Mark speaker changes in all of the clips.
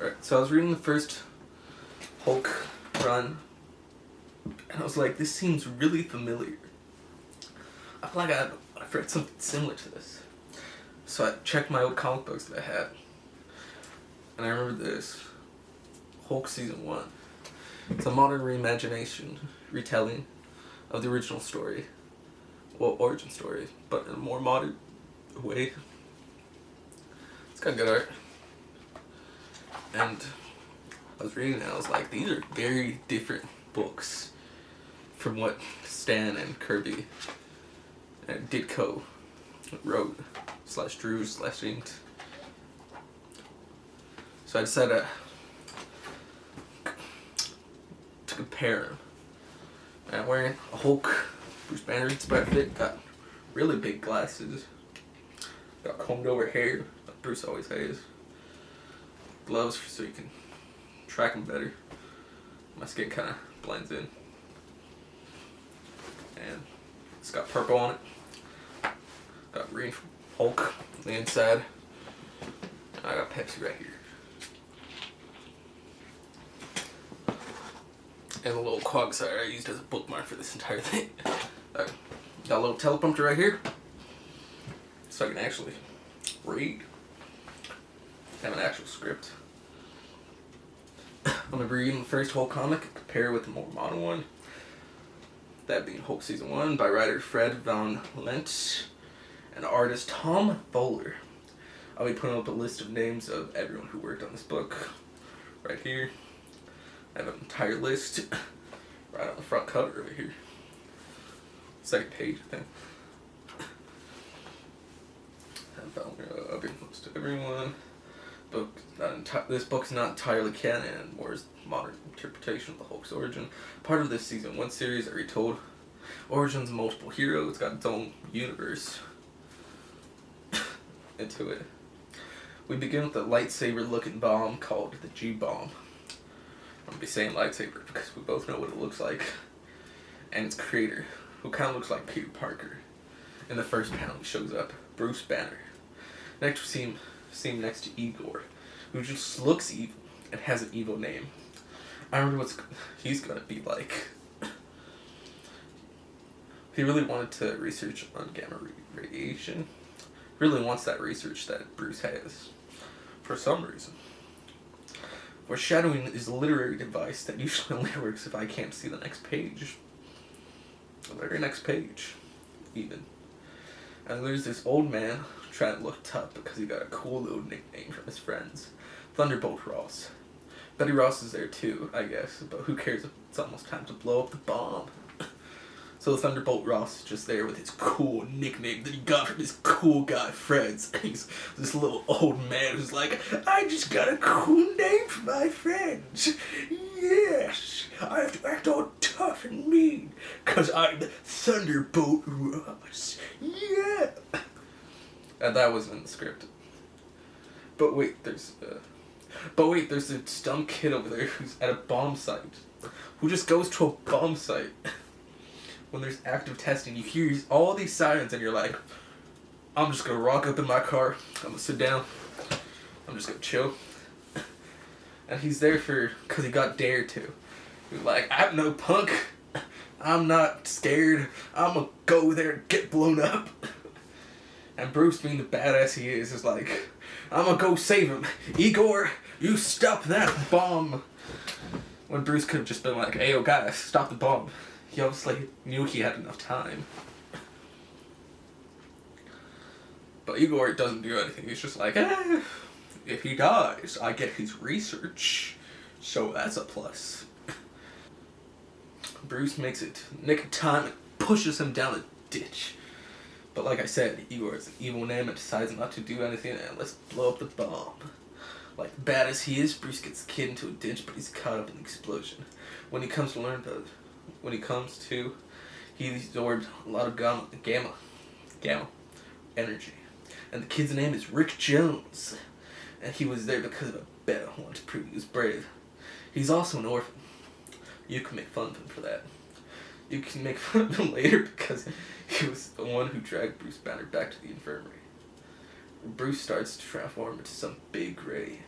Speaker 1: Alright, so I was reading the first Hulk run, and I was like, this seems really familiar. I feel like I've read something similar to this. So I checked my old comic books that I had, and I remember this. Hulk Season 1. It's a modern reimagination, retelling of the original story. Well, origin story, but in a more modern way. It's got good art. And I was reading it and I was like, these are very different books from what Stan and Kirby and Ditko wrote, /drew, /inked. So I decided to compare them. And I'm wearing a Hulk Bruce Banner inspired fit, got really big glasses, got combed over hair, like Bruce always has. Gloves so you can track them better. My skin kind of blends in. And it's got purple on it. Got green from Hulk on the inside. And I got Pepsi right here. And a little quag side I used as a bookmark for this entire thing. Got a little teleprompter right here. So I can actually read. Have an actual script. I'm going to be reading the first Hulk comic and compare it with the more modern one. That being Hulk Season 1 by writer Fred Van Lent and artist Tom Bowler. I'll be putting up a list of names of everyone who worked on this book right here. I have an entire list right on the front cover over here. Second page, I think. I'll be close to everyone. This book's not entirely canon and more is modern interpretation of the Hulk's origin. Part of this Season 1 series I retold origins of multiple heroes. It's got its own universe into it. We begin with a lightsaber looking bomb called the G-Bomb. I'm going to be saying lightsaber because we both know what it looks like. And its creator, who kind of looks like Peter Parker. In the first panel he shows up, Bruce Banner. Next we see him next to Igor, who just looks evil and has an evil name. I wonder what he's gonna be like. He really wanted to research on gamma radiation. Really wants that research that Bruce has, for some reason. Foreshadowing is a literary device that usually only works if I can't see the next page. The very next page, even. And there's this old man trying to look tough because he got a cool little nickname from his friends. Thunderbolt Ross. Betty Ross is there too, I guess, but who cares if it's almost time to blow up the bomb. So Thunderbolt Ross is just there with his cool nickname that he got from his cool guy friends. He's this little old man who's like, I just got a cool name for my friends. Yes, I have to act all tough and mean, because I'm Thunderbolt Ross. Yeah. And that was in the script. But wait, there's this dumb kid over there who's at a bomb site. Who just goes to a bomb site. When there's active testing, you hear all these sirens and you're like, I'm just gonna rock up in my car, I'm gonna sit down, I'm just gonna chill. And he's there because he got dared to. He's like, I'm no punk, I'm not scared, I'm gonna go there and get blown up. And Bruce, being the badass he is like, I'm gonna go save him. Igor, you stop that bomb. When Bruce could have just been like, hey, yo guys, stop the bomb. He obviously knew he had enough time. But Igor doesn't do anything. He's just like, if he dies, I get his research. So that's a plus. Bruce makes it nick of time and pushes him down a ditch. But like I said, Igor is an evil name and decides not to do anything and let's blow up the bomb. Like bad as he is, Bruce gets the kid into a ditch, but he's caught up in the explosion. When he comes to, he absorbed a lot of gamma energy. And the kid's name is Rick Jones. And he was there because of a bet I wanted to prove he was brave. He's also an orphan. You can make fun of him for that. You can make fun of him later because he was the one who dragged Bruce Banner back to the infirmary. Bruce starts to transform into some big gray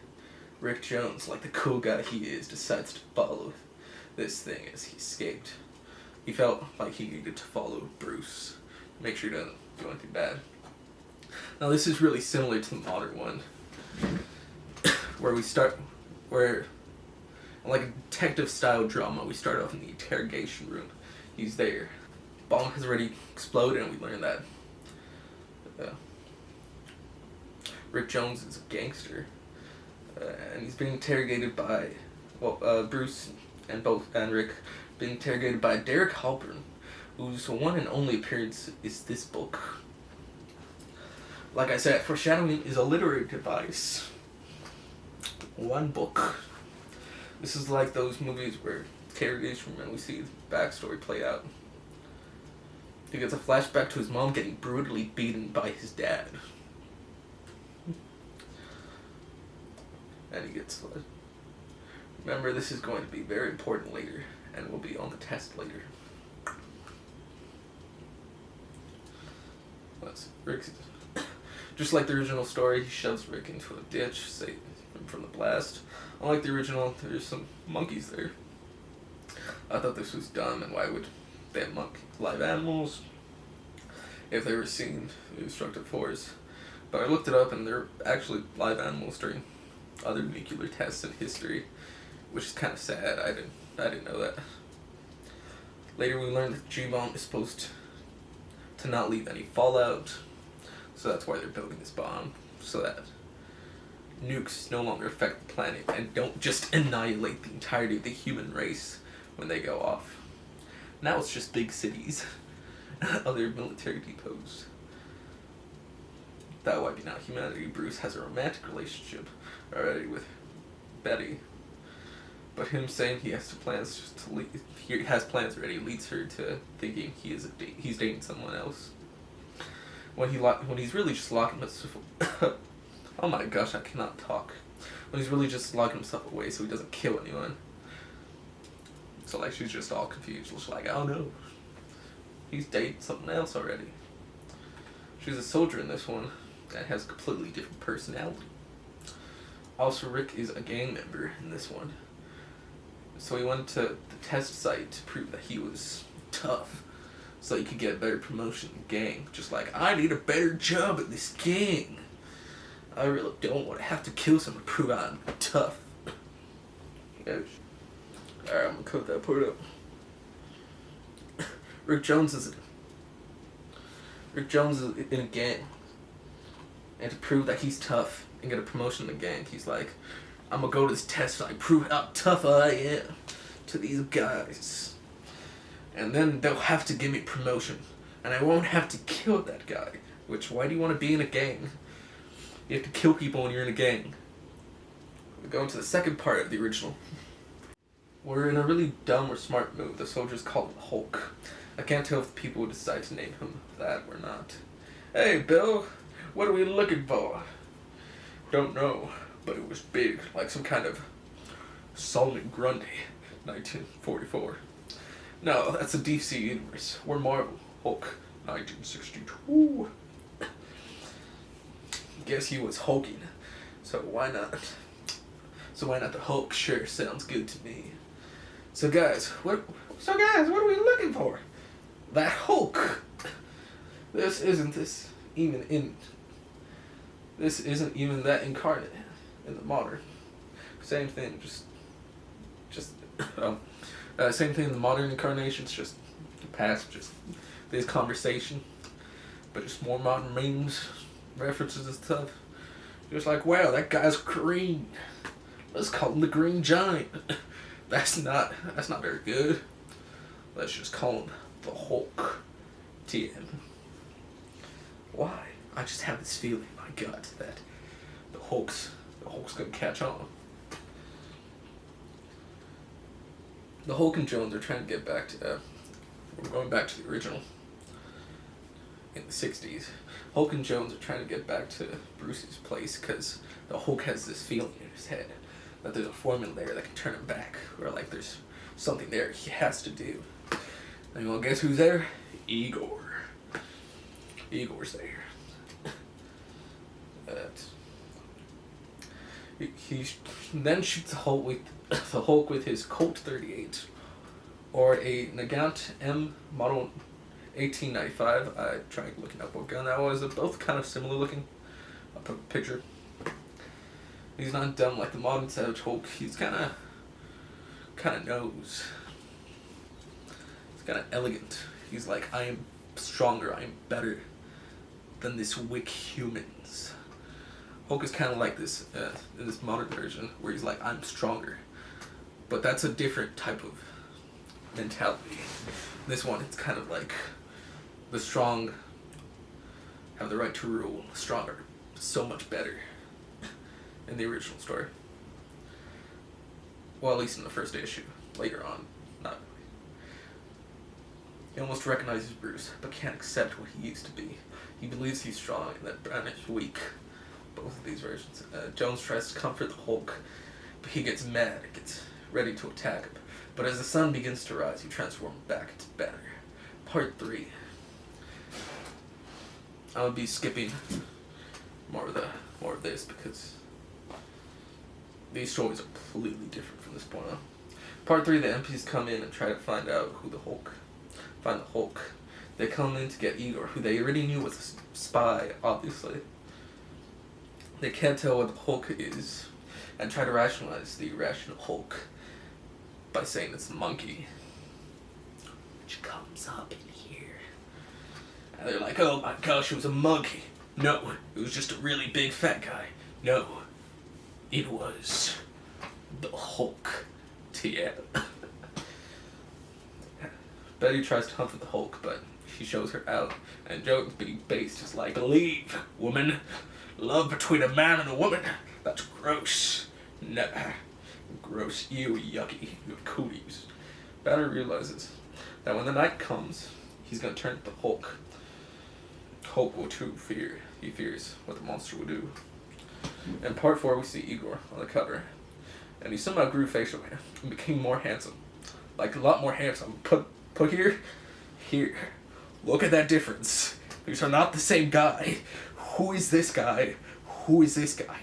Speaker 1: Rick Jones, like the cool guy he is, decides to follow this thing as he escaped. He felt like he needed to follow Bruce, make sure he doesn't do anything bad. Now this is really similar to the modern one, where like a detective style drama, we start off in the interrogation room. He's there. Bomb has already exploded, and we learn that Rick Jones is a gangster, and he's being interrogated by Bruce and Rick being interrogated by Derek Halpern, whose one and only appearance is this book. Like I said, foreshadowing is a literary device. One book. This is like those movies where interrogation room and we see the backstory play out. He gets a flashback to his mom getting brutally beaten by his dad. And he gets... Remember, this is going to be very important later, and will be on the test later. Rick, just like the original story, he shoves Rick into a ditch, saving him from the blast. Unlike the original, there's some monkeys there. I thought this was dumb, and why would they have live animals if they were seen in destructive force? But I looked it up, and they're actually live animals during other nuclear tests in history, which is kind of sad. I didn't know that. Later we learned that the G-bomb is supposed to not leave any fallout, so that's why they're building this bomb, so that nukes no longer affect the planet and don't just annihilate the entirety of the human race when they go off. Now it's just big cities, other military depots. That wiping out humanity, Bruce has a romantic relationship already with Betty, but him saying he has plans to leave, he has plans already, leads her to thinking he's dating someone else. When he's really just locking himself oh my gosh, I cannot talk. When he's really just locking himself away so he doesn't kill anyone. So like she's just all confused. She's like, oh no, he's dating something else already. She's a soldier in this one that has a completely different personality. Also, Rick is a gang member in this one. So he went to the test site to prove that he was tough, so he could get a better promotion in the gang. Just like, I need a better job at this gang. I really don't want to have to kill someone to prove I'm tough. Alright, I'm gonna cut that part up. Rick Jones is in a gang, and to prove that he's tough and get a promotion in the gang, he's like, I'm gonna go to this test and I prove how tough I am to these guys, and then they'll have to give me promotion, and I won't have to kill that guy. Which, why do you want to be in a gang? You have to kill people when you're in a gang. We go into the second part of the original. We're in a really dumb or smart move. The soldiers call him Hulk. I can't tell if the people would decide to name him that or not. Hey, Bill, what are we looking for? Don't know, but it was big, like some kind of Solomon Grundy, 1944. No, that's the DC universe. We're Marvel. Hulk, 1962. Guess he was hulking, so why not? So why not the Hulk? Sure, sounds good to me. So guys, what are we looking for? That Hulk. This isn't even that incarnate in the modern. Same thing, same thing in the modern incarnations, just the past, just this conversation, but just more modern memes, references and stuff. Just like, wow, that guy's green. Let's call him the Green Giant. That's not very good. Let's just call him the Hulk. TM. Why? I just have this feeling in my gut that the Hulk's gonna catch on. The Hulk and Jones are trying to get back to we're going back to the original in the 60s. Hulk and Jones are trying to get back to Bruce's place because the Hulk has this feeling in his head that there's a formula there that can turn him back, or like there's something there he has to do. And you wanna guess who's there? Igor. Igor's there. He then shoots the Hulk with his Colt 38, or a Nagant M model 1895. I tried looking up what gun that was. They're both kind of similar looking. I'll put a picture. He's not dumb like the modern Savage Hulk. He's kind of knows. He's kind of elegant. He's like, I am stronger. I am better than this weak humans. Hulk is kind of like this in this modern version, where he's like, I'm stronger. But that's a different type of mentality. This one, it's kind of like the strong have the right to rule. Stronger, so much better. In the original story. Well, at least in the first issue. Later on, not really. He almost recognizes Bruce, but can't accept what he used to be. He believes he's strong and that Banner is weak. Both of these versions. Jones tries to comfort the Hulk, but he gets mad and gets ready to attack him. But as the sun begins to rise, he transforms back into Banner. Part 3. I'll be skipping more of this because these stories are completely different from this point on. Part 3, the MPs come in and try to find out find the Hulk. They come in to get Igor, who they already knew was a spy, obviously. They can't tell what the Hulk is, and try to rationalize the irrational Hulk by saying it's a monkey, which comes up in here. And they're like, oh my gosh, it was a monkey. No, it was just a really big fat guy. No, it was the Hulk. TM. Betty tries to comfort the Hulk, but she shows her out, and Jones, being based, is like, leave, woman. Love between a man and a woman? That's gross. Nah. Gross. Ew, yucky. You have cooties. Banner realizes that when the night comes, he's gonna turn to the Hulk. Hulk will too fear. He fears what the monster will do. In part 4, we see Igor on the cover, and he somehow grew facial hair and became more handsome. Like, a lot more handsome. Put here. Look at that difference. These are not the same guy. Who is this guy? Who is this guy?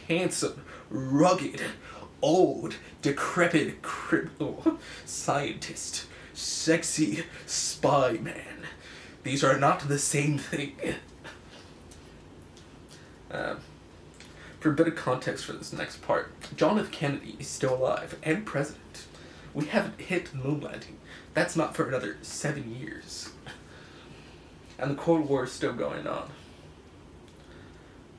Speaker 1: Handsome, rugged, old, decrepit, criminal, scientist, sexy, spy man. These are not the same thing. For a bit of context for this next part, John F. Kennedy is still alive and president. We haven't hit the moon landing. That's not for another 7 years. And the Cold War is still going on.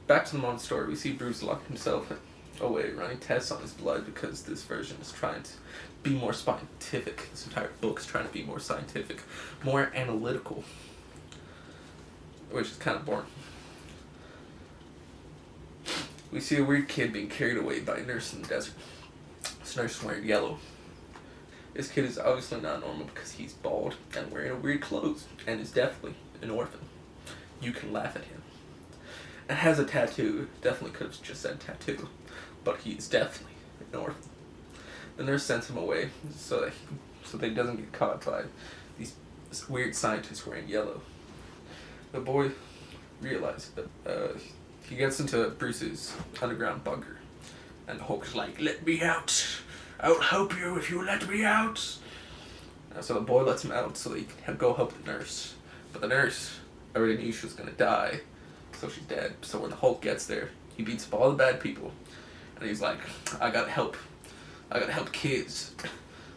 Speaker 1: Back to the modern story, we see Bruce lock himself away, running tests on his blood because this version is trying to be more scientific. This entire book's trying to be more scientific, more analytical, which is kind of boring. We see a weird kid being carried away by a nurse in the desert. This nurse is wearing yellow. This kid is obviously not normal because he's bald and wearing weird clothes and is definitely an orphan. You can laugh at him. And has a tattoo. Definitely could have just said tattoo, but he's definitely an orphan. The nurse sends him away so that he doesn't get caught by these weird scientists wearing yellow. The boy realizes that he gets into Bruce's underground bunker, and the Hulk's like, "Let me out. I'll help you if you let me out." So the boy lets him out so that he can go help the nurse. But the nurse already knew she was gonna die, so she's dead. So when the Hulk gets there, he beats up all the bad people, and he's like, I gotta help kids.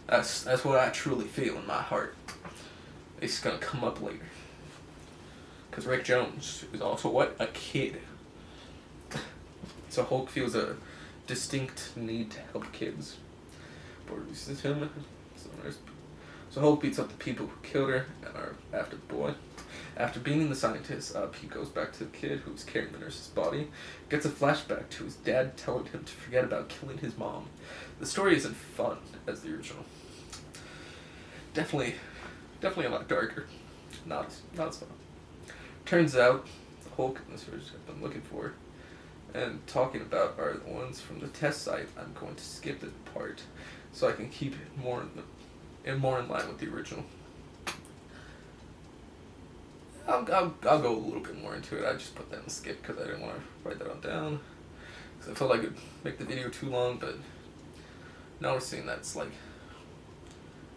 Speaker 1: That's what I truly feel in my heart. It's gonna come up later. Because Rick Jones is also what? A kid. So Hulk feels a distinct need to help kids. So Hulk beats up the people who killed her and are after the boy. After beating the scientist up, he goes back to the kid who's carrying the nurse's body, gets a flashback to his dad telling him to forget about killing his mom. The story isn't fun as the original. Definitely a lot darker. Not as fun. Turns out, the Hulk and the series I've been looking for and talking about are the ones from the test site. I'm going to skip this part so I can keep it more in line with the original. I'll go a little bit more into it. I just put that in skip because I didn't want to write that on down. because I felt like it'd make the video too long, but noticing that's like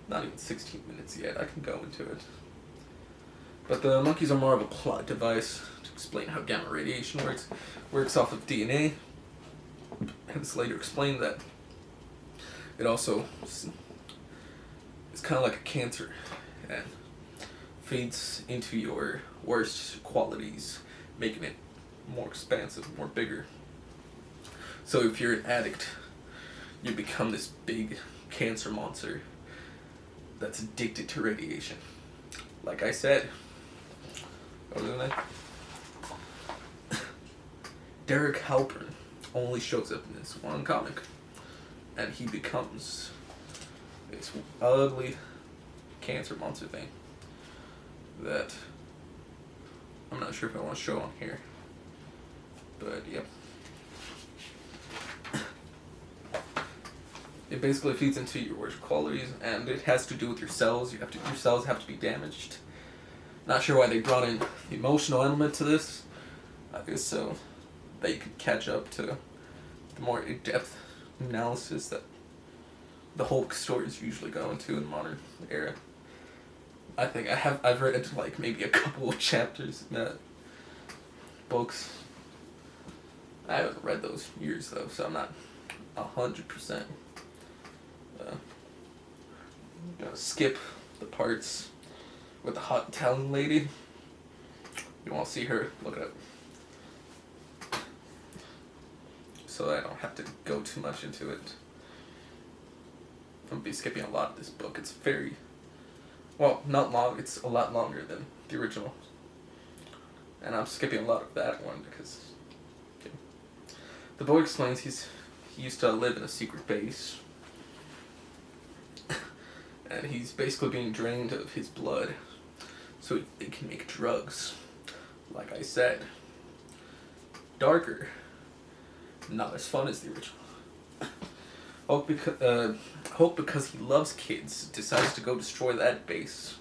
Speaker 1: not even 16 minutes yet, I can go into it. But the monkeys are more of a plot device to explain how gamma radiation works off of DNA. And it's later explained that it also is kind of like a cancer and feeds into your worst qualities, making it more expansive, more bigger. So if you're an addict, you become this big cancer monster that's addicted to radiation. Like I said, what was his name? Derek Halpern only shows up in this one comic, and he becomes this ugly cancer monster thing that I'm not sure if I want to show on here, but yeah. It basically feeds into your worst qualities, and it has to do with your cells. Your cells have to be damaged. Not sure why they brought in the emotional element to this. I guess so that you could catch up to the more in-depth analysis that the Hulk stories usually go into in the modern era. I think I've read like maybe a couple of chapters in that books. I haven't read those years though, so I'm not 100%. Gonna skip the parts with the hot Italian lady. You won't see her, look it up. So I don't have to go too much into it. I'm gonna be skipping a lot of this book. It's very, well, not long, it's a lot longer than the original. And I'm skipping a lot of that one because the boy explains he used to live in a secret base. And he's basically being drained of his blood so they can make drugs. Like I said, darker, not as fun as the original. Hulk, because he loves kids, decides to go destroy that base.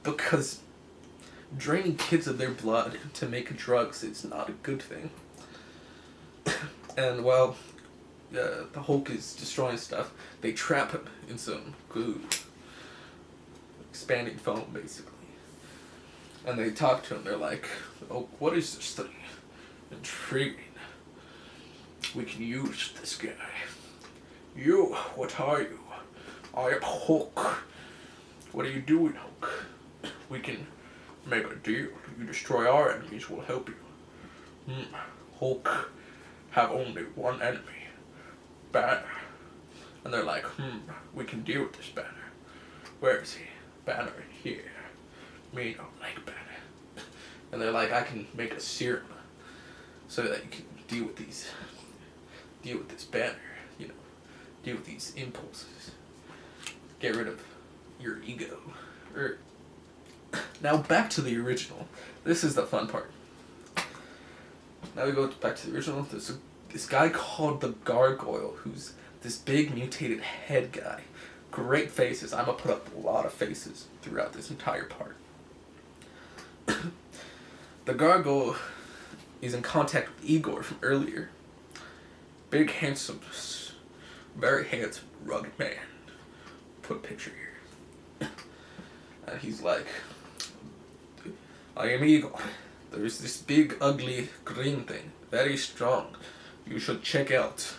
Speaker 1: Because draining kids of their blood to make drugs is not a good thing. And while the Hulk is destroying stuff, they trap him in some goo, expanding foam basically. And they talk to him, they're like, "Oh, what is this thing? Intriguing. We can use this guy. You, what are you? I am Hulk. What are you doing, Hulk? We can make a deal. You destroy our enemies, we'll help you. Hulk have only one enemy. Banner." And they're like, we can deal with this Banner. Where is he? Banner in here. Me don't like Banner. And they're like, I can make a serum so that you can deal with this Banner, you know, deal with these impulses. Get rid of your ego. Now back to the original. This is the fun part. Now we go back to the original. There's this guy called the Gargoyle, who's this big mutated head guy. Great faces. I'm gonna put up a lot of faces throughout this entire part. The Gargoyle is in contact with Igor from earlier. Big, handsome, very handsome, rugged man. Put a picture here. And he's like, I am Igor. There's this big, ugly, green thing. Very strong. You should check out.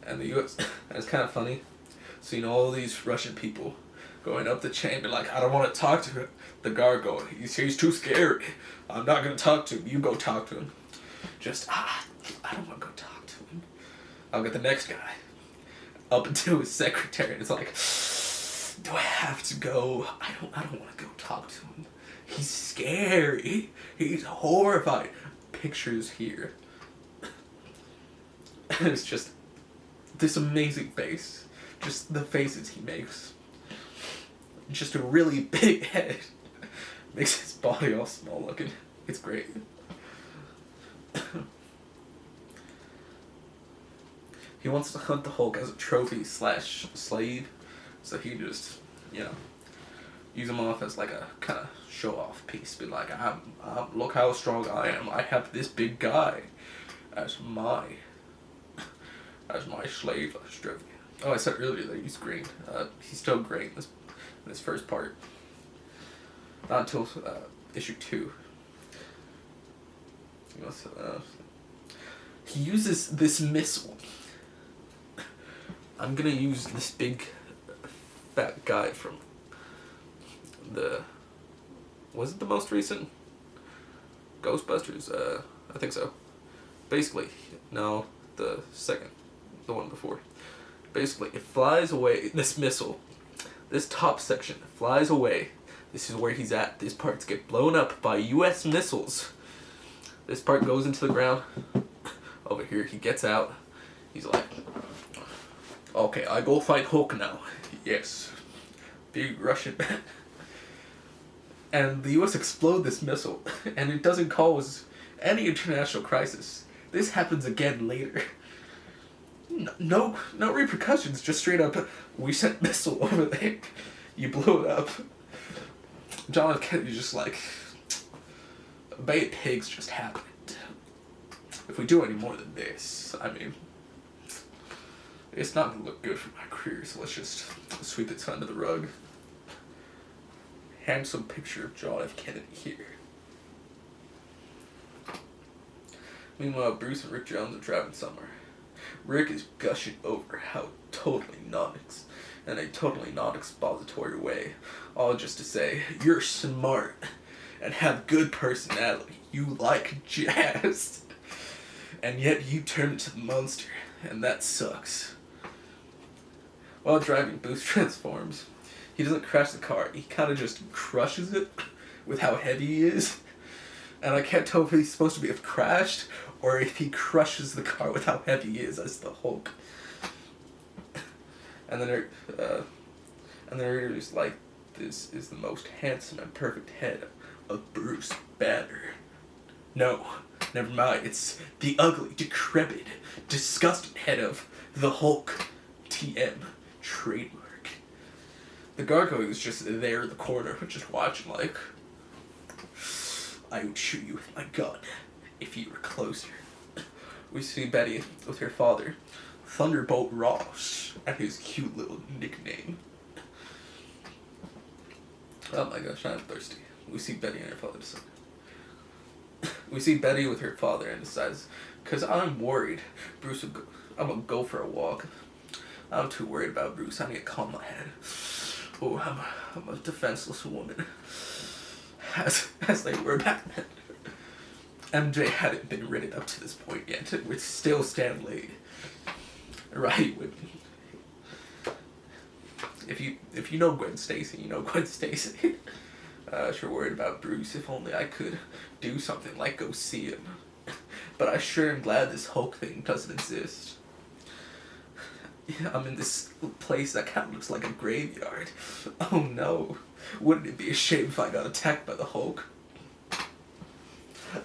Speaker 1: And the US, and it's kind of funny. So, you know, all these Russian people going up the chain, they're like, I don't want to talk to the Gargoyle. He's too scary. I'm not going to talk to him. You go talk to him. I don't want to go talk to him. I'll get the next guy. Up until his secretary. And it's like, do I have to go? I don't want to go talk to him. He's scary. He's horrified. Pictures here. And it's just this amazing face. Just the faces he makes. Just a really big head. Makes his body all small looking. It's great. He wants to hunt the Hulk as a trophy / slave. So he just, use him off as like a kind of show off piece. Be like, look how strong I am. I have this big guy. as my slave Australia. Oh, I said earlier that he's great. He's still great in this first part. Not until issue 2. He uses this missile. I'm gonna use this big fat guy from was it the most recent Ghostbusters? I think so. Basically, no, the one before. Basically, it flies away. This missile, this top section flies away. This is where he's at. These parts get blown up by U.S. missiles. This part goes into the ground. Over here, he gets out. He's like, okay, I go fight Hulk now. Yes. Big Russian man. And the U.S. explode this missile, and it doesn't cause any international crisis. This happens again later. No repercussions, just straight up, we sent missile over there. You blew it up. John F. Kennedy's just like, Bay Pigs just happened. If we do any more than this, I mean, it's not going to look good for my career, so let's just sweep this under the rug. Handsome picture of John F. Kennedy here. Meanwhile, Bruce and Rick Jones are driving somewhere. Rick is gushing over how in a totally non-expository way, all just to say, you're smart and have good personality. You like jazz. And yet you turn into the monster, and that sucks. While driving, Bruce transforms. He doesn't crash the car, he kind of just crushes it with how heavy he is. And I can't tell if he's supposed to be crashed or if he crushes the car with how heavy he is as the Hulk. And then there's like, this is the most handsome and perfect head of Bruce Banner. No, never mind, it's the ugly, decrepit, disgusting head of the Hulk. TM. Trademark. The gargoyle is just there in the corner, just watching like, I would shoot you with my gun if you were closer. We see Betty with her father, Thunderbolt Ross, and his cute little nickname. Oh my gosh, I'm thirsty. We see Betty and her father decide. We see Betty with her father and decides, because I'm worried Bruce will go, I'm going to go for a walk. I'm too worried about Bruce. I need to calm my head. Oh, I'm a defenseless woman. As they were back then. MJ hadn't been written up to this point yet. We'd still stand late. Right, women. If you know Gwen Stacy, you know Gwen Stacy. Sure worried about Bruce. If only I could do something like go see him. But I sure am glad this Hulk thing doesn't exist. Yeah, I'm in this place that kind of looks like a graveyard. Oh no. Wouldn't it be a shame if I got attacked by the Hulk?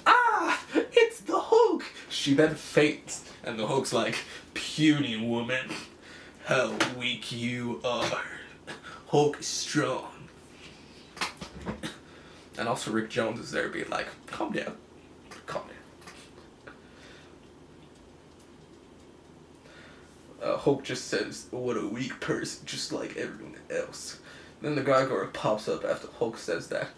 Speaker 1: Ah! It's the Hulk! She then faints, and the Hulk's like, puny woman, how weak you are. Hulk is strong. And also Rick Jones is there being like, calm down. Calm down. Hulk just says, what a weak person, just like everyone else. Then the gargoyle pops up after Hulk says that.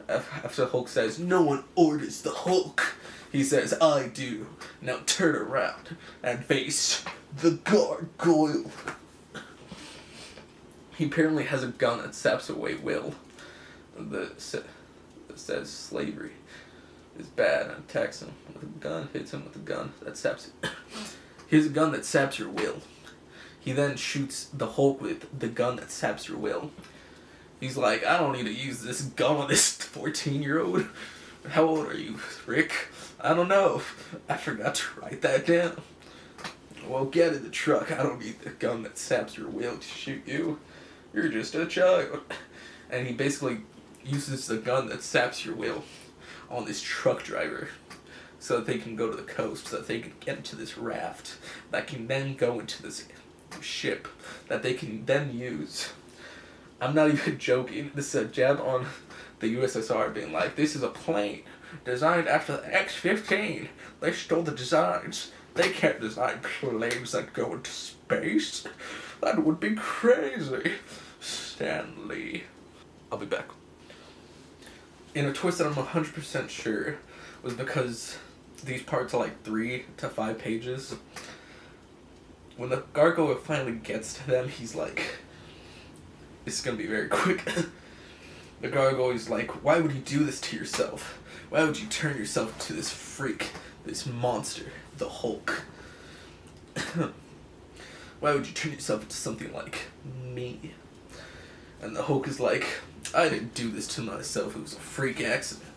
Speaker 1: After Hulk says, no one orders the Hulk. He says, I do. Now turn around and face the gargoyle. He apparently has a gun that saps away will. That says slavery is bad and attacks him with a gun, hits him with a gun that saps it. He has a gun that saps your will. He then shoots the Hulk with the gun that saps your will. He's like, I don't need to use this gun on this 14-year-old. How old are you, Rick? I don't know. I forgot to write that down. Well, get in the truck. I don't need the gun that saps your will to shoot you. You're just a child. And he basically uses the gun that saps your will on this truck driver so that they can go to the coast, so that they can get into this raft that can then go into this ship that they can then use. I'm not even joking. This is a jab on the USSR being like, this is a plane designed after the X-15. They stole the designs. They can't design planes that go into space. That would be crazy. Stan Lee. I'll be back. In a twist that I'm 100% sure was because these parts are like 3 to 5 pages. When the gargoyle finally gets to them, he's like, it's gonna be very quick. The gargoyle is like, why would you do this to yourself? Why would you turn yourself into this freak, this monster, the Hulk? Why would you turn yourself into something like me? And the Hulk is like, I didn't do this to myself, it was a freak accident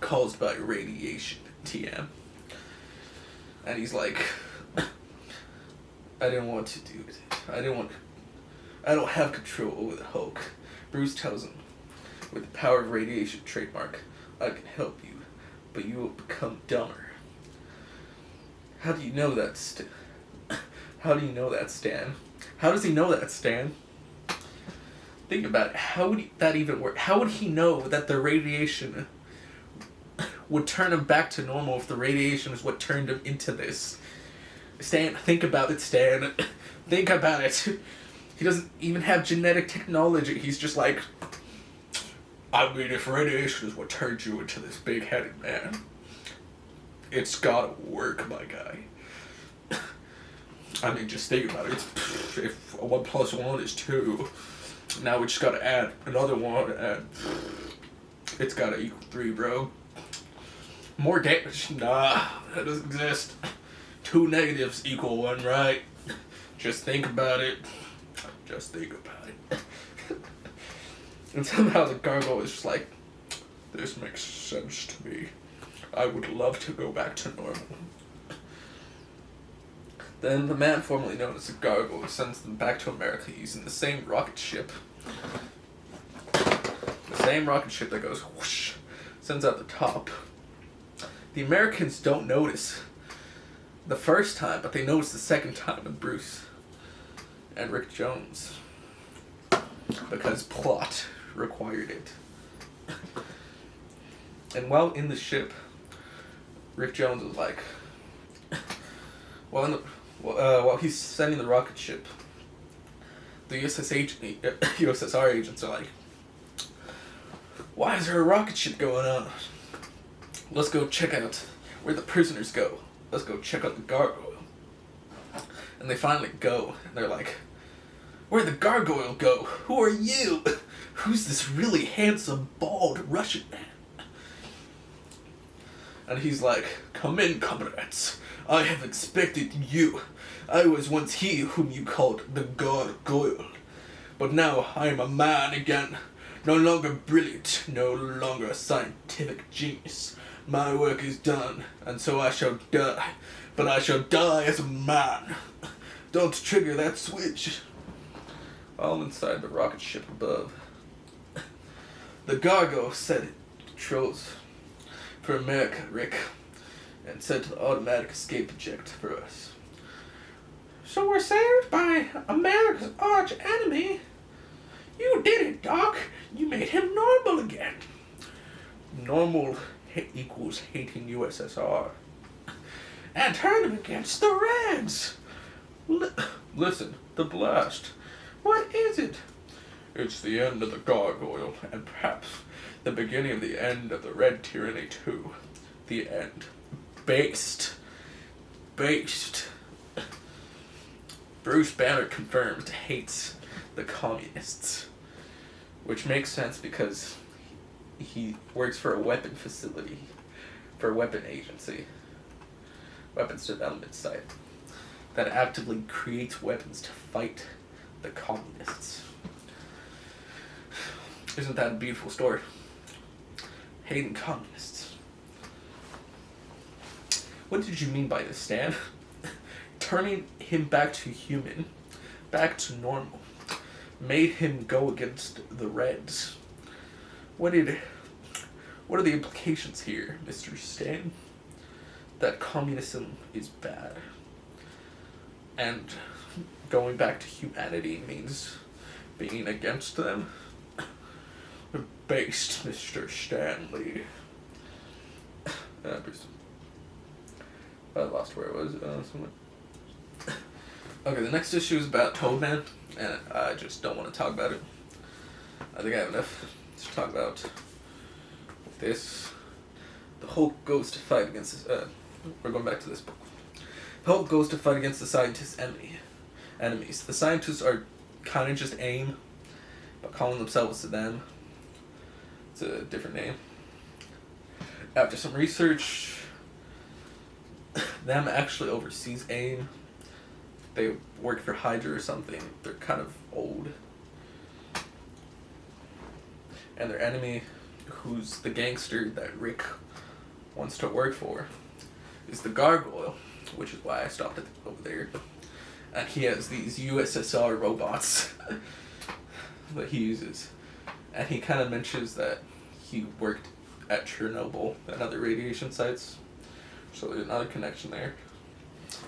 Speaker 1: caused by radiation, TM. And he's like, I didn't want to do it. I don't have control over the Hulk. Bruce tells him, with the power of radiation trademark, I can help you, but you will become dumber. How do you know that, How do you know that, Stan? How does he know that, Stan? Think about it. How would that even work? How would he know that the radiation would turn him back to normal if the radiation is what turned him into this? Stan, think about it, Stan. Think about it. He doesn't even have genetic technology. He's just like, I mean, if radiation is what turned you into this big-headed man, it's gotta work, my guy. I mean, just think about it. If 1 + 1 is 2, now we just gotta add another 1, and it's gotta equal 3, bro. More damage? Nah, that doesn't exist. 2 negatives equal 1, right? Just think about it. Just think about it. And somehow the gargoyle is just like, this makes sense to me. I would love to go back to normal. Then the man formerly known as the gargoyle sends them back to America using the same rocket ship. The same rocket ship that goes whoosh, sends out the top. The Americans don't notice the first time, but they notice the second time with Bruce and Rick Jones. Because plot required it. And while in the ship, Rick Jones was like, while he's sending the rocket ship, the USSR agents are like, why is there a rocket ship going on? Let's go check out where the prisoners go. Let's go check out the gargoyle. And they finally go, and they're like, where'd the gargoyle go? Who are you? Who's this really handsome, bald Russian man? And he's like, come in, comrades. I have expected you. I was once he whom you called the gargoyle. But now I am a man again. No longer brilliant, no longer a scientific genius. My work is done, and so I shall die. But I shall die as a man. Don't trigger that switch. All inside the rocket ship above. The gargoyle said it controls for America, Rick, and set to the automatic escape eject for us. So we're saved by America's arch enemy? You did it, Doc. You made him normal again. Normal equals hating USSR. And turn him against the Reds. Listen, the blast. What is it? It's the end of the gargoyle, and perhaps the beginning of the end of the Red Tyranny too. The end. Based. Bruce Banner confirmed hates the communists. Which makes sense because he works for a weapon facility, for a weapon agency, weapons development site, that actively creates weapons to fight the communists. Isn't that a beautiful story? Hating communists. What did you mean by this, Stan? Turning him back to human, back to normal, made him go against the Reds. What are the implications here, Mr. Stan? That communism is bad. And going back to humanity means being against them? Based, Mr. Stanley. Bruce. I lost where it was. Okay, the next issue is about Toadman, and I just don't want to talk about it. I think I have enough to talk about this. The Hulk goes to fight against this. We're going back to this book. The Hulk goes to fight against the scientists' enemies. The scientists are kind of just AIM, but calling themselves them. It's a different name. After some research, them actually oversees AIM. They work for Hydra or something. They're kind of old. And their enemy, who's the gangster that Rick wants to work for, is the Gargoyle, which is why I stopped it over there. And he has these USSR robots that he uses. And he kind of mentions that he worked at Chernobyl and other radiation sites. So there's another connection there.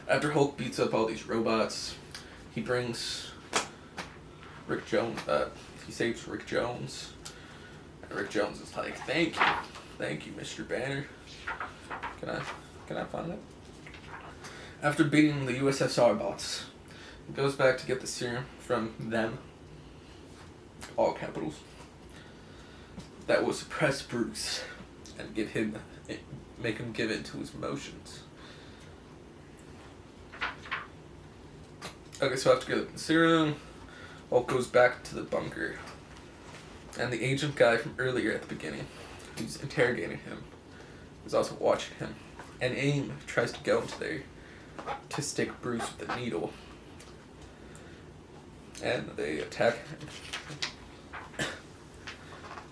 Speaker 1: After Hulk beats up all these robots, he brings Rick Jones, he saves Rick Jones. And Rick Jones is like, thank you, Mr. Banner. Can I find it? After beating the USSR bots, he goes back to get the serum from them, all capitals, that will suppress Bruce and make him give in to his emotions. Okay, so after getting the serum, Hulk goes back to the bunker. And the agent guy from earlier at the beginning, who's interrogating him, is also watching him. And AIM tries to go into there to stick Bruce with the needle. And they attack him.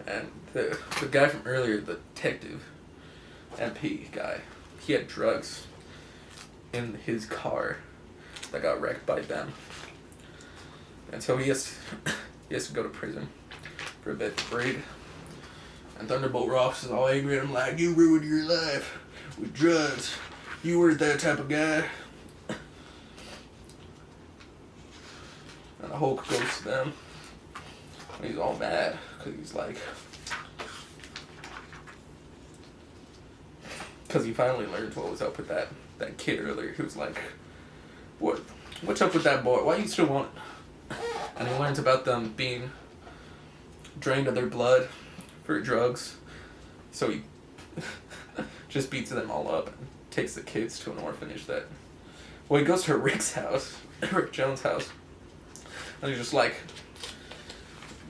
Speaker 1: And the guy from earlier, the detective, MP guy, he had drugs in his car that got wrecked by them. And so he has to go to prison for a bit to breed. And Thunderbolt Ross is all angry at him like, you ruined your life with drugs. You weren't that type of guy. And the Hulk goes to them. And he's all mad because he's like, because he finally learned what was up with that kid earlier. He was like, what's up with that boy? Why you still want it? And he learns about them being drained of their blood for drugs. So he just beats them all up and takes the kids to an orphanage he goes to Rick's house, Rick Jones' house. And he's just like,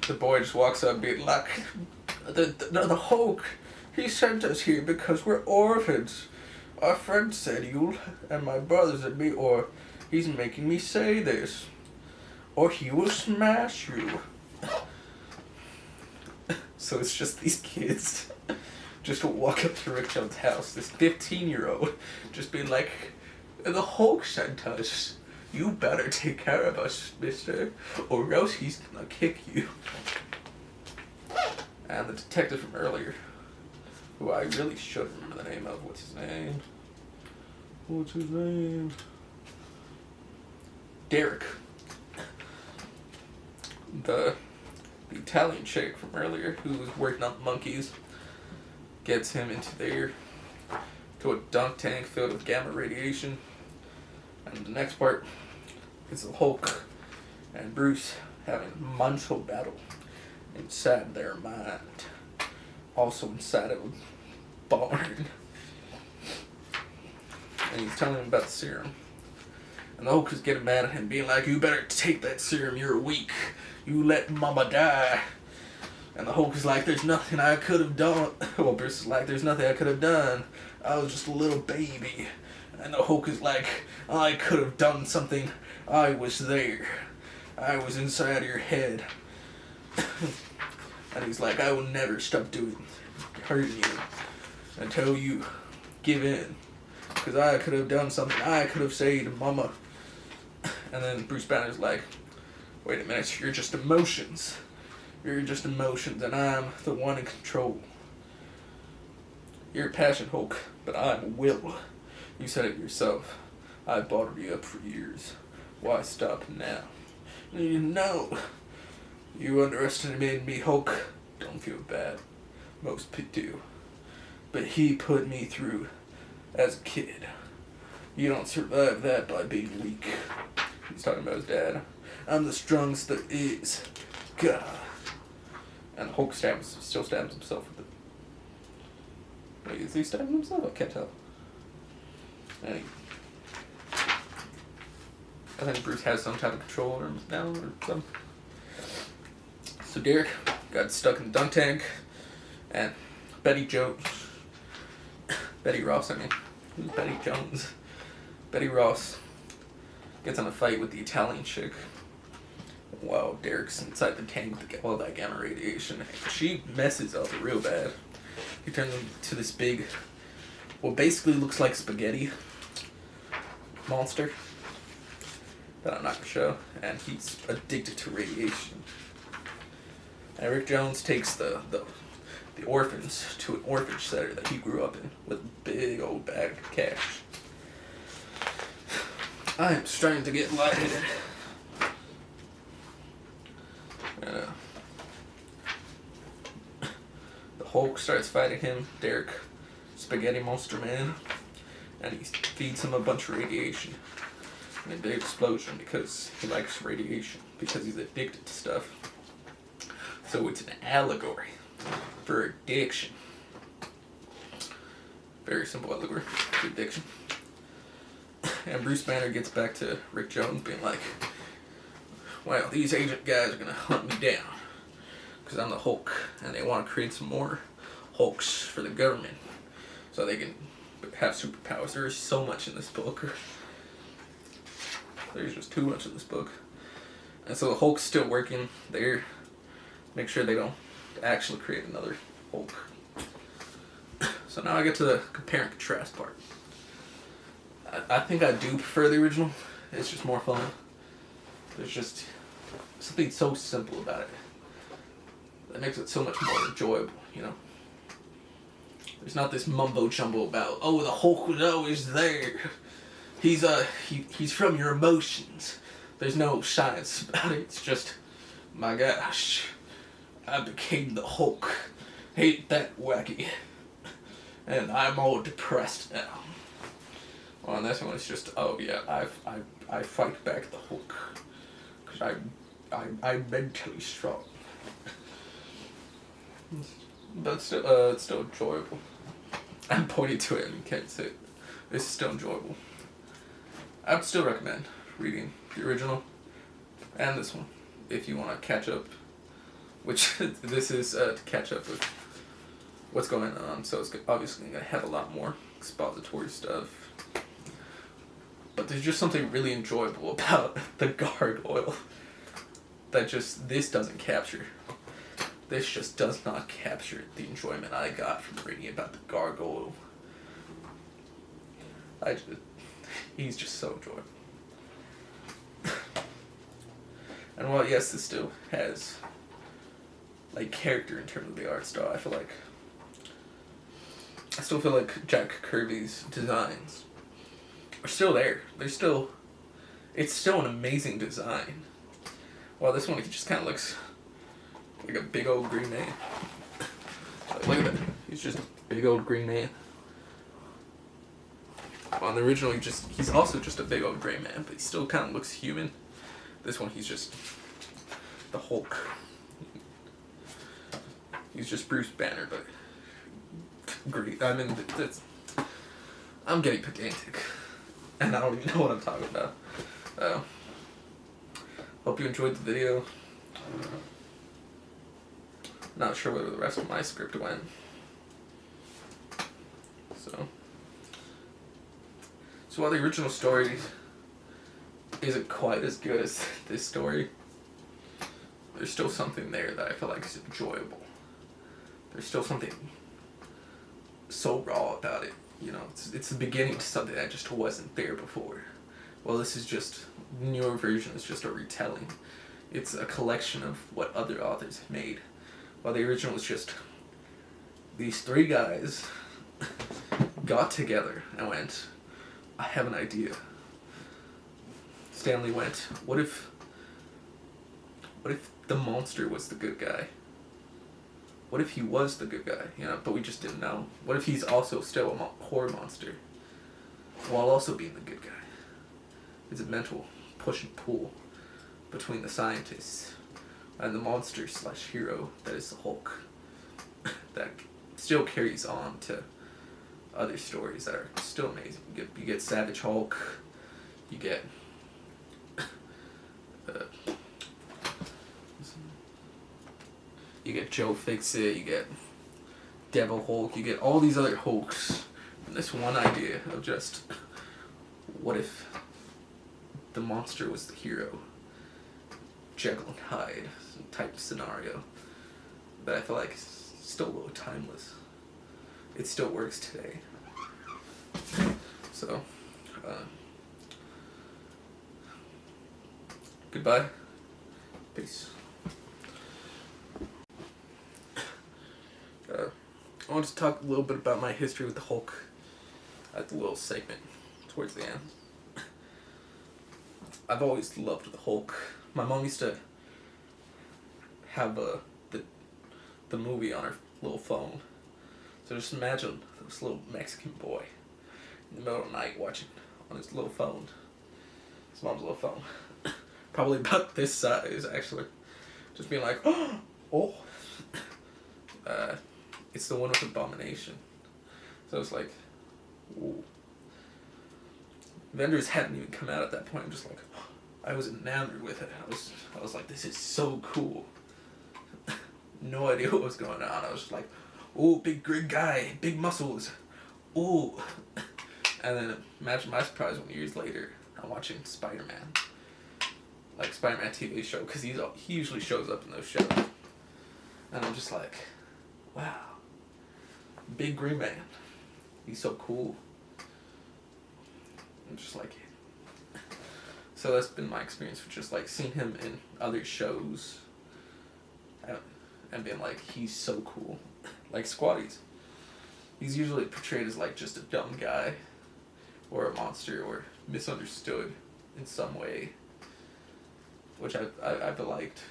Speaker 1: the boy just walks up being like, the Hulk, he sent us here because we're orphans. Our friend said you and my brothers and me, or he's making me say this, or he will smash you. So it's just these kids just walk up to Rick Jones' house, this 15-year-old, just being like, the Hulk sent us. You better take care of us, mister, or else he's gonna kick you. And the detective from earlier, who I really should remember the name of, what's his name? Derek. The Italian chick from earlier, who was working on monkeys, gets him to a dunk tank filled with gamma radiation. And the next part is the Hulk and Bruce having a mental battle inside their mind. Also inside of a barn. And he's telling him about the serum. And the Hulk is getting mad at him, being like, you better take that serum, you're weak. You let mama die. And the Hulk is like, there's nothing I could have done. Well, Bruce is like, there's nothing I could have done. I was just a little baby. And the Hulk is like, I could have done something. I was there. I was inside your head. And he's like, I will never stop hurting you until you give in. Because I could have done something. I could have saved mama. And then Bruce Banner's like, wait a minute, you're just emotions. You're just emotions, and I'm the one in control. You're a passion, Hulk, but I'm will. You said it yourself. I bottled you up for years. Why stop now? No. You underestimated me, Hulk. Don't feel bad. Most people do. but he put me through as a kid. You don't survive that by being weak. He's talking about his dad. I'm the strongest there is. God. And Hulk still stabs himself with it. Wait, is he stabbing himself? I can't tell. And I think Bruce has some type of control over him now or something. So Derek got stuck in the dunk tank, and Betty Ross, who's Betty Jones? Betty Ross gets in a fight with the Italian chick while Derek's inside the tank with all that gamma radiation. She messes up real bad. He turns into this big, what basically looks like spaghetti monster that I'm not going to show, and he's addicted to radiation. And Rick Jones takes the orphans to an orphanage center that he grew up in with a big old bag of cash. I am starting to get lightheaded. The Hulk starts fighting him, Derek, Spaghetti Monster Man, and he feeds him a bunch of radiation. And a big explosion because he likes radiation, because he's addicted to stuff. So it's an allegory for addiction. Very simple allegory for addiction. And Bruce Banner gets back to Rick Jones being like, well, these agent guys are going to hunt me down because I'm the Hulk, and they want to create some more Hulks for the government so they can have superpowers. There is so much in this book. There's just too much in this book. And so the Hulk's still working there. Make sure they don't actually create another Hulk. So now I get to the compare and contrast part. I think I do prefer the original. It's just more fun. There's just something so simple about it that makes it so much more enjoyable, you know? There's not this mumbo jumbo about, oh, the Hulk was always there. He's from your emotions. There's no science about it. It's just, my gosh, I became the Hulk. Ain't that wacky? And I'm all depressed now. Well, on this one, it's just, oh yeah, I fight back the Hulk. Because I'm mentally strong. But still, it's still enjoyable. I'm pointing to it and you can't see it. It's still enjoyable. I would still recommend reading the original and this one if you want to catch up. Which, this is to catch up with what's going on. So it's obviously going to have a lot more expository stuff. But there's just something really enjoyable about the gargoyle that just, this doesn't capture. This just does not capture the enjoyment I got from reading about the gargoyle. He's just so enjoyable. And while yes, this still has like character in terms of the art style, I still feel like Jack Kirby's designs are still there. It's still an amazing design. While this one, he just kind of looks like a big old green man. Look at that. He's just a big old green man. On the original, he's also just a big old gray man, but he still kind of looks human. This one, he's just the Hulk. He's just Bruce Banner, but great. I mean, I'm getting pedantic, and I don't even know what I'm talking about. Hope you enjoyed the video. Not sure where the rest of my script went. So while the original story isn't quite as good as this story, there's still something there that I feel like is enjoyable. There's still something so raw about it. You know, it's the beginning to something that just wasn't there before. Well, this is just, the newer version is just a retelling. It's a collection of what other authors have made. While the original is just, these three guys got together and went, I have an idea. Stanley went, what if the monster was the good guy? What if he was the good guy, but we just didn't know? What if he's also still a horror monster while also being the good guy? It's a mental push and pull between the scientists and the monster / hero that is the Hulk that still carries on to other stories that are still amazing. You get Savage Hulk, you get Joe Fixit, you get Devil Hulk, you get all these other Hulks, and this one idea of just, what if the monster was the hero? Jekyll and Hyde type of scenario that I feel like is still a little timeless. It still works today. So, goodbye. Peace. I want to talk a little bit about my history with the Hulk at the little segment towards the end. I've always loved the Hulk. My mom used to have the movie on her little phone. So just imagine this little Mexican boy in the middle of the night watching on his little phone. His mom's little phone. Probably about this size, actually. Just being like, oh. It's the one with Abomination. So it's like, ooh. Avengers hadn't even come out at that point. I'm just like, I was enamored with it. I was like, this is so cool. No idea what was going on. I was just like, ooh, big green guy, big muscles. Ooh. And then imagine my surprise when years later I'm watching Spider-Man. Like Spider-Man TV show, because he usually shows up in those shows. And I'm just like, wow. Big green man. He's so cool. I'm just like, so that's been my experience with just like seeing him in other shows and being like, he's so cool. Like Squatties. He's usually portrayed as like just a dumb guy or a monster or misunderstood in some way, which I've liked.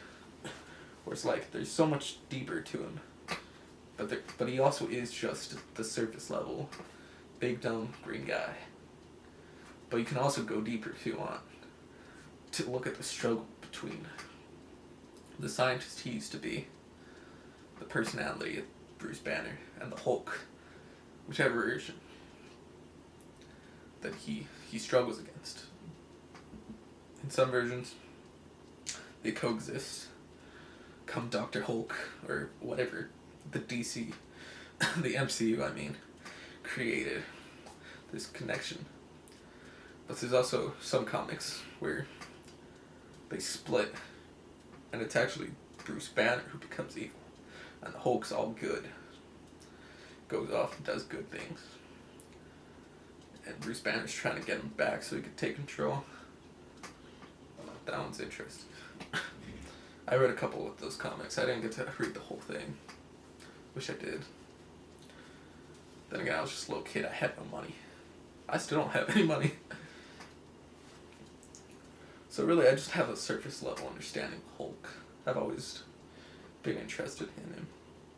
Speaker 1: Where it's like there's so much deeper to him, but he also is just the surface level, big dumb green guy. But you can also go deeper if you want to look at the struggle between the scientist he used to be, the personality of Bruce Banner, and the Hulk, whichever version that he struggles against. In some versions, they coexist. Come Dr. Hulk, or whatever the DC, the MCU, I mean, created this connection. But there's also some comics where they split, and it's actually Bruce Banner who becomes evil, and the Hulk's all good. Goes off and does good things. And Bruce Banner's trying to get him back so he can take control. That one's interesting. I read a couple of those comics. I didn't get to read the whole thing. Wish I did. Then again, I was just a little kid. I had no money. I still don't have any money. So really, I just have a surface level understanding of Hulk. I've always been interested in him.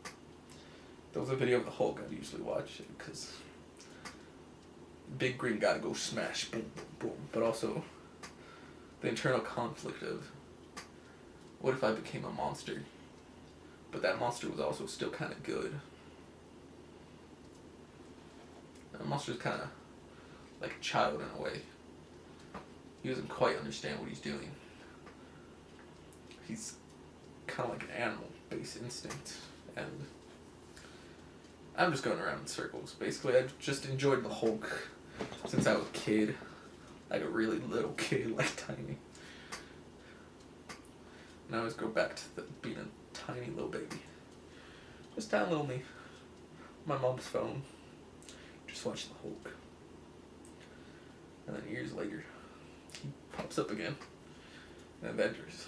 Speaker 1: If there was a video of the Hulk, I'd usually watch it because big green guy goes smash, boom, boom, boom. But also the internal conflict of, what if I became a monster? But that monster was also still kind of good. That monster's kind of like a child in a way. He doesn't quite understand what he's doing. He's kind of like an animal-based instinct. And I'm just going around in circles. Basically, I've just enjoyed the Hulk since I was a kid. Like a really little kid, like tiny. And I always go back to being a tiny little baby. Just tiny little me. My mom's phone. Just watching the Hulk. And then years later, he pops up again in Avengers.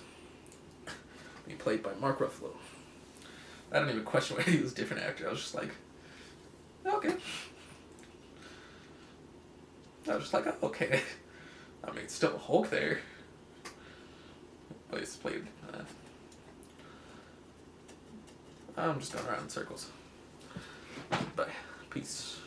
Speaker 1: He played by Mark Ruffalo. I didn't even question whether he was a different actor. I was just like, okay. I was just like, oh, okay. I mean, it's still a Hulk there. But he's played, I'm just going around in circles. Bye. Peace.